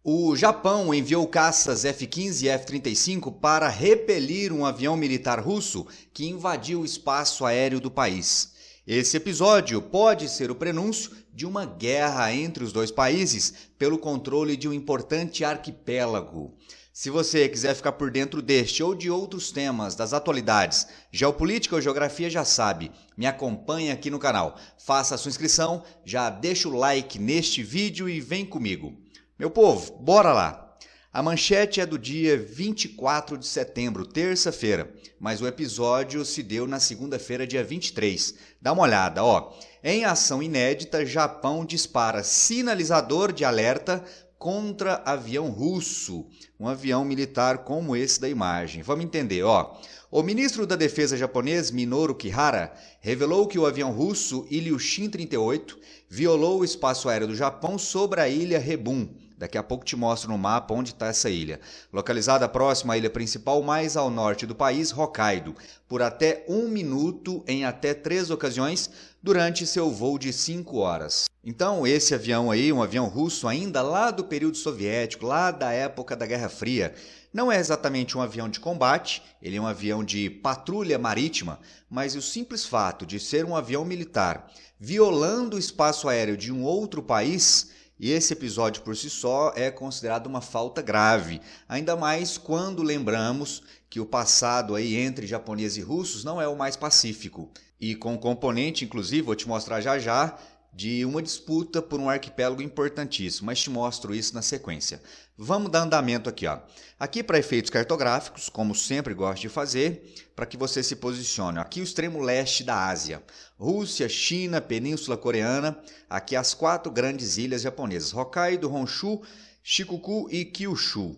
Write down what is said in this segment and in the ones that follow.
O Japão enviou caças F-15 e F-35 para repelir um avião militar russo que invadiu o espaço aéreo do país. Esse episódio pode ser o prenúncio de uma guerra entre os dois países pelo controle de um importante arquipélago. Se você quiser ficar por dentro deste ou de outros temas das atualidades, geopolítica ou geografia, já sabe, me acompanha aqui no canal. Faça a sua inscrição, já deixa o like neste vídeo e vem comigo. Meu povo, bora lá! A manchete é do dia 24 de setembro, terça-feira, mas o episódio se deu na segunda-feira, dia 23. Dá uma olhada, ó. Em ação inédita, Japão dispara sinalizador de alerta contra avião russo, um avião militar como esse da imagem. Vamos entender, ó. O ministro da Defesa japonês, Minoru Kihara, revelou que o avião russo Ilyushin-38 violou o espaço aéreo do Japão sobre a ilha Rebun. Daqui a pouco te mostro no mapa onde está essa ilha. Localizada próxima à ilha principal, mais ao norte do país, Hokkaido, por até 1 minuto em até 3 ocasiões durante seu voo de 5 horas. Então, esse avião aí, um avião russo ainda lá do período soviético, lá da época da Guerra Fria, não é exatamente um avião de combate, ele é um avião de patrulha marítima, mas o simples fato de ser um avião militar violando o espaço aéreo de um outro país, e esse episódio por si só é considerado uma falta grave, ainda mais quando lembramos que o passado aí entre japoneses e russos não é o mais pacífico, e com componente, inclusive, vou te mostrar já já, de uma disputa por um arquipélago importantíssimo, mas te mostro isso na sequência. Vamos dar andamento aqui, ó. Aqui para efeitos cartográficos, como sempre gosto de fazer, para que você se posicione. Aqui o extremo leste da Ásia, Rússia, China, Península Coreana, aqui as 4 grandes ilhas japonesas, Hokkaido, Honshu, Shikoku e Kyushu.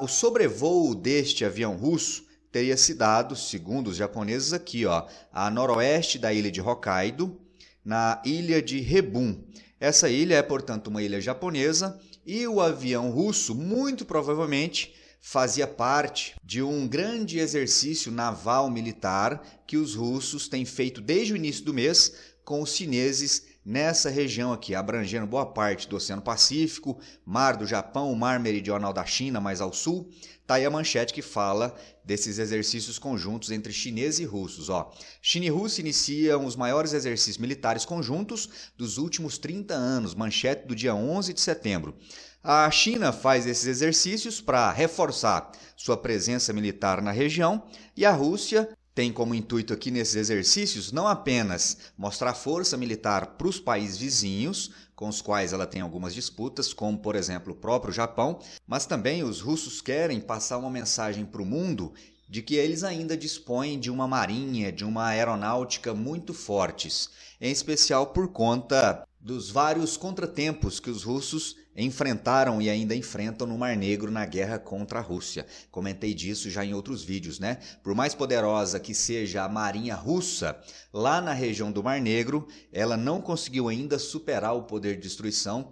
O sobrevoo deste avião russo teria se dado, segundo os japoneses aqui, ó, a noroeste da ilha de Hokkaido, na ilha de Rebun. Essa ilha é, portanto, uma ilha japonesa e o avião russo, muito provavelmente, fazia parte de um grande exercício naval militar que os russos têm feito desde o início do mês com os chineses nessa região aqui, abrangendo boa parte do Oceano Pacífico, Mar do Japão, Mar Meridional da China, mais ao sul. Tá aí a manchete que fala desses exercícios conjuntos entre chineses e russos. Ó. China e Rússia iniciam os maiores exercícios militares conjuntos dos últimos 30 anos, manchete do dia 11 de setembro. A China faz esses exercícios para reforçar sua presença militar na região e a Rússia tem como intuito aqui nesses exercícios não apenas mostrar força militar para os países vizinhos, com os quais ela tem algumas disputas, como por exemplo o próprio Japão, mas também os russos querem passar uma mensagem para o mundo de que eles ainda dispõem de uma marinha, de uma aeronáutica muito fortes, em especial por conta dos vários contratempos que os russos enfrentaram e ainda enfrentam no Mar Negro na guerra contra a Rússia. Comentei disso já em outros vídeos, né? Por mais poderosa que seja a marinha russa, lá na região do Mar Negro, ela não conseguiu ainda superar o poder de destruição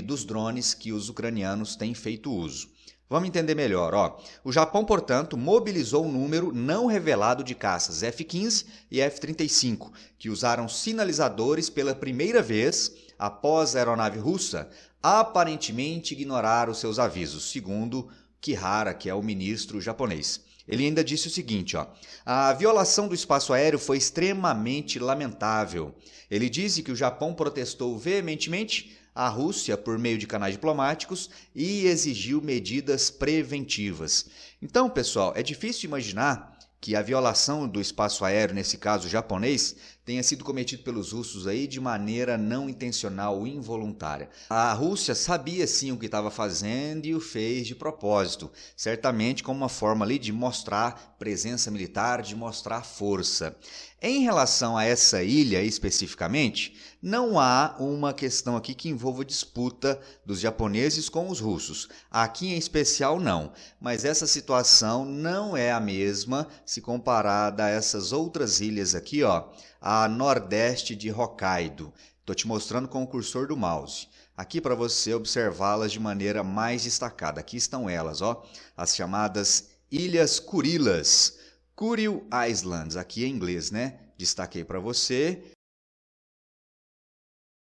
dos drones que os ucranianos têm feito uso. Vamos entender melhor, ó. O Japão, portanto, mobilizou um número não revelado de caças F-15 e F-35, que usaram sinalizadores pela primeira vez após a aeronave russa aparentemente ignorar os seus avisos, segundo Kihara, que é o ministro japonês. Ele ainda disse o seguinte, ó, a violação do espaço aéreo foi extremamente lamentável. Ele disse que o Japão protestou veementemente a Rússia por meio de canais diplomáticos e exigiu medidas preventivas. Então, pessoal, é difícil imaginar que a violação do espaço aéreo, nesse caso japonês, tenha sido cometido pelos russos aí de maneira não intencional ou involuntária. A Rússia sabia sim o que estava fazendo e o fez de propósito, certamente como uma forma ali de mostrar presença militar, de mostrar força. Em relação a essa ilha especificamente, não há uma questão aqui que envolva disputa dos japoneses com os russos. Aqui em especial não, mas essa situação não é a mesma se comparada a essas outras ilhas aqui, ó, a nordeste de Hokkaido. Estou te mostrando com o cursor do mouse. Aqui para você observá-las de maneira mais destacada. Aqui estão elas, ó, as chamadas Ilhas Kurilas. Kuril Islands, aqui em inglês, né? Destaquei para você.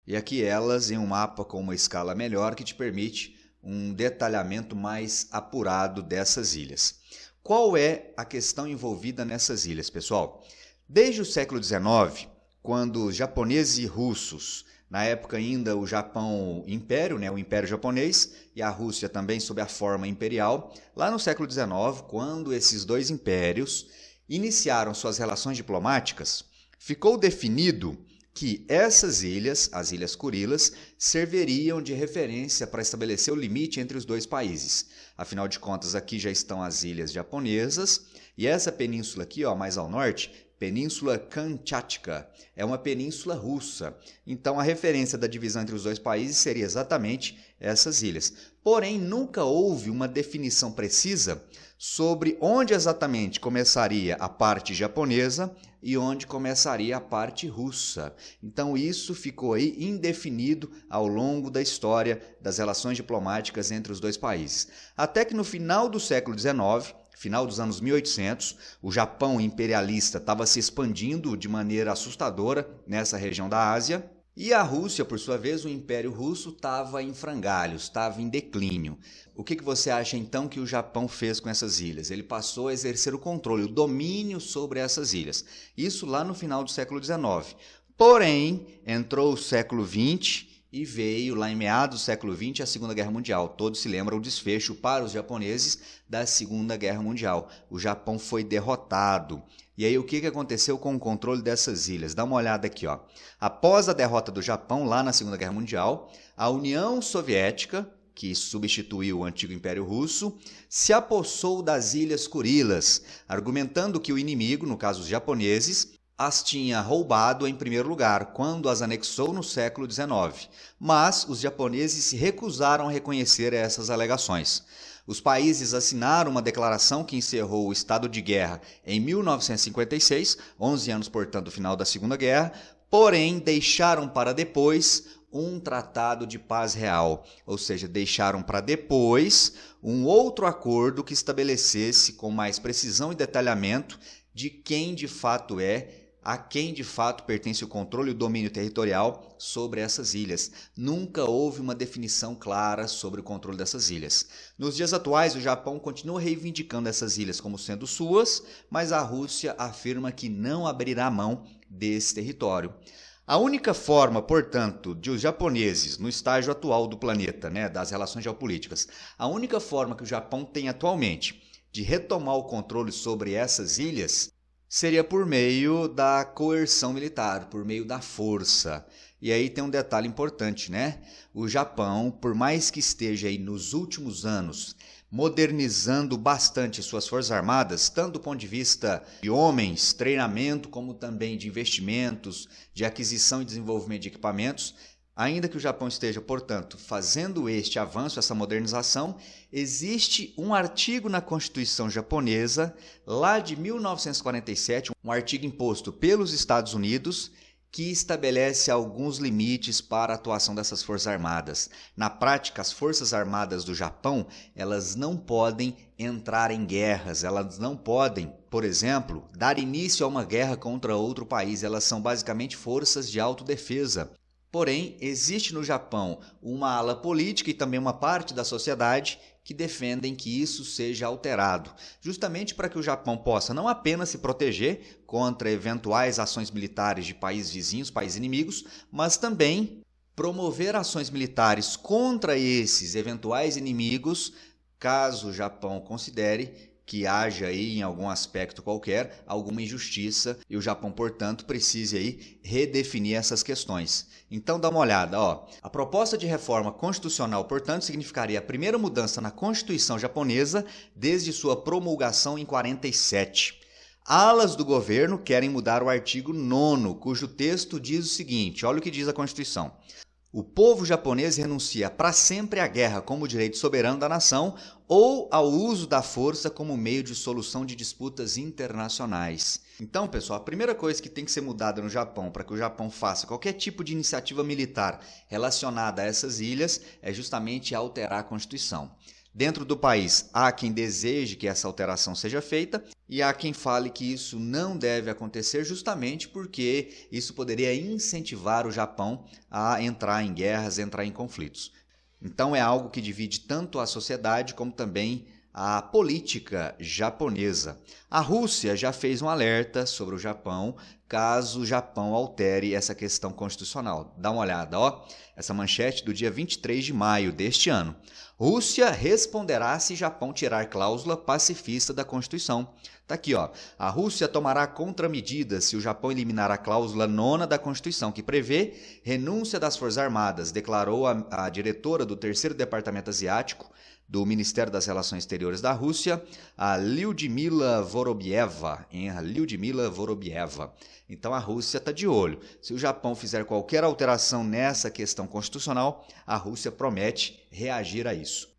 E aqui elas em um mapa com uma escala melhor que te permite um detalhamento mais apurado dessas ilhas. Qual é a questão envolvida nessas ilhas, pessoal? Desde o século XIX, quando os japoneses e russos, na época ainda o Japão Império, o Império Japonês, e a Rússia também sob a forma imperial, lá no século XIX, quando esses dois impérios iniciaram suas relações diplomáticas, ficou definido que essas ilhas, as Ilhas Kurilas, serviriam de referência para estabelecer o limite entre os dois países. Afinal de contas, aqui já estão as ilhas japonesas, e essa península aqui, mais ao norte, Península Kamchatka, é uma península russa. Então, a referência da divisão entre os dois países seria exatamente essas ilhas. Porém, nunca houve uma definição precisa sobre onde exatamente começaria a parte japonesa e onde começaria a parte russa. Então, isso ficou aí indefinido ao longo da história das relações diplomáticas entre os dois países. Até que no final do século XIX, final dos anos 1800, o Japão imperialista estava se expandindo de maneira assustadora nessa região da Ásia, e a Rússia, por sua vez, o Império Russo, estava em frangalhos, estava em declínio. O que você acha então que o Japão fez com essas ilhas? Ele passou a exercer o controle, o domínio sobre essas ilhas. Isso lá no final do século XIX. Porém, entrou o século XX e veio lá em meados do século XX a Segunda Guerra Mundial. Todos se lembram o desfecho para os japoneses da Segunda Guerra Mundial. O Japão foi derrotado. E aí o que aconteceu com o controle dessas ilhas? Dá uma olhada aqui. Após a derrota do Japão lá na Segunda Guerra Mundial, a União Soviética, que substituiu o antigo Império Russo, se apossou das Ilhas Kurilas, argumentando que o inimigo, no caso os japoneses, as tinha roubado em primeiro lugar, quando as anexou no século XIX. Mas os japoneses se recusaram a reconhecer essas alegações. Os países assinaram uma declaração que encerrou o estado de guerra em 1956, 11 anos, portanto, do final da Segunda Guerra, porém deixaram para depois um tratado de paz real, ou seja, deixaram para depois um outro acordo que estabelecesse com mais precisão e detalhamento de quem de fato a quem de fato pertence o controle e o domínio territorial sobre essas ilhas. Nunca houve uma definição clara sobre o controle dessas ilhas. Nos dias atuais, o Japão continua reivindicando essas ilhas como sendo suas, mas a Rússia afirma que não abrirá mão desse território. A única forma, portanto, de os japoneses, no estágio atual do planeta, das relações geopolíticas, a única forma que o Japão tem atualmente de retomar o controle sobre essas ilhas seria por meio da coerção militar, por meio da força. E aí tem um detalhe importante, O Japão, por mais que esteja aí nos últimos anos modernizando bastante suas forças armadas, tanto do ponto de vista de homens, treinamento, como também de investimentos, de aquisição e desenvolvimento de equipamentos, ainda que o Japão esteja, portanto, fazendo este avanço, essa modernização, existe um artigo na Constituição japonesa, lá de 1947, um artigo imposto pelos Estados Unidos, que estabelece alguns limites para a atuação dessas forças armadas. Na prática, as forças armadas do Japão, elas não podem entrar em guerras, elas não podem, por exemplo, dar início a uma guerra contra outro país, elas são basicamente forças de autodefesa. Porém, existe no Japão uma ala política e também uma parte da sociedade que defendem que isso seja alterado, justamente para que o Japão possa não apenas se proteger contra eventuais ações militares de países vizinhos, países inimigos, mas também promover ações militares contra esses eventuais inimigos, caso o Japão considere que haja aí em algum aspecto qualquer alguma injustiça e o Japão, portanto, precise aí redefinir essas questões. Então dá uma olhada, A proposta de reforma constitucional, portanto, significaria a primeira mudança na Constituição japonesa desde sua promulgação em 47. Alas do governo querem mudar o artigo 9º, cujo texto diz o seguinte, olha o que diz a Constituição. O povo japonês renuncia para sempre à guerra como direito soberano da nação ou ao uso da força como meio de solução de disputas internacionais. Então, pessoal, a primeira coisa que tem que ser mudada no Japão para que o Japão faça qualquer tipo de iniciativa militar relacionada a essas ilhas é justamente alterar a Constituição. Dentro do país, há quem deseje que essa alteração seja feita e há quem fale que isso não deve acontecer justamente porque isso poderia incentivar o Japão a entrar em guerras, entrar em conflitos. Então é algo que divide tanto a sociedade como também a política japonesa. A Rússia já fez um alerta sobre o Japão caso o Japão altere essa questão constitucional. Dá uma olhada, ó, essa manchete do dia 23 de maio deste ano. Rússia responderá se Japão tirar cláusula pacifista da Constituição. Tá aqui, ó. A Rússia tomará contramedidas se o Japão eliminar a cláusula 9ª da Constituição, que prevê renúncia das Forças Armadas, declarou a diretora do 3º Departamento Asiático do Ministério das Relações Exteriores da Rússia, a Lyudmila Vorobieva. Então a Rússia está de olho. Se o Japão fizer qualquer alteração nessa questão constitucional, a Rússia promete reagir a isso.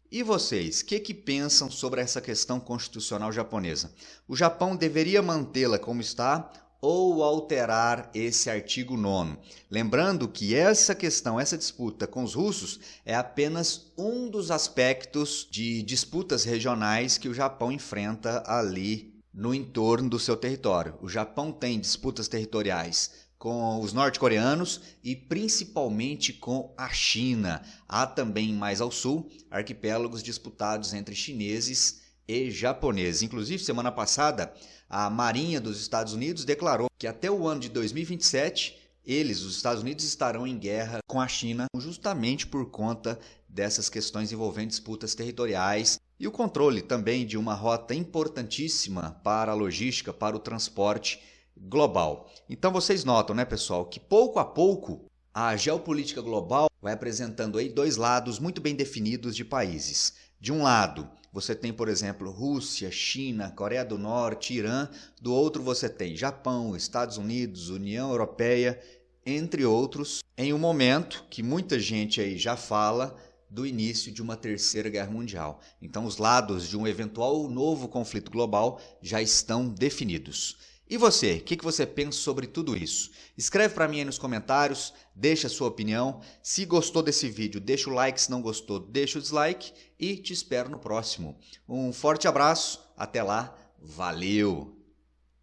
E vocês, o que pensam sobre essa questão constitucional japonesa? O Japão deveria mantê-la como está ou alterar esse artigo 9º? Lembrando que essa questão, essa disputa com os russos é apenas um dos aspectos de disputas regionais que o Japão enfrenta ali no entorno do seu território. O Japão tem disputas territoriais com os norte-coreanos e principalmente com a China. Há também mais ao sul arquipélagos disputados entre chineses e japoneses. Inclusive, semana passada, a Marinha dos Estados Unidos declarou que até o ano de 2027, os Estados Unidos, estarão em guerra com a China, justamente por conta dessas questões envolvendo disputas territoriais e o controle também de uma rota importantíssima para a logística, para o transporte global. Então vocês notam, né, pessoal, que pouco a pouco a geopolítica global vai apresentando aí dois lados muito bem definidos de países. De um lado, você tem, por exemplo, Rússia, China, Coreia do Norte, Irã. Do outro, você tem Japão, Estados Unidos, União Europeia, entre outros, em um momento que muita gente aí já fala do início de uma terceira guerra mundial. Então, os lados de um eventual novo conflito global já estão definidos. E você, o que você pensa sobre tudo isso? Escreve para mim aí nos comentários, deixa a sua opinião. Se gostou desse vídeo, deixa o like, se não gostou, deixa o dislike e te espero no próximo. Um forte abraço, até lá, valeu!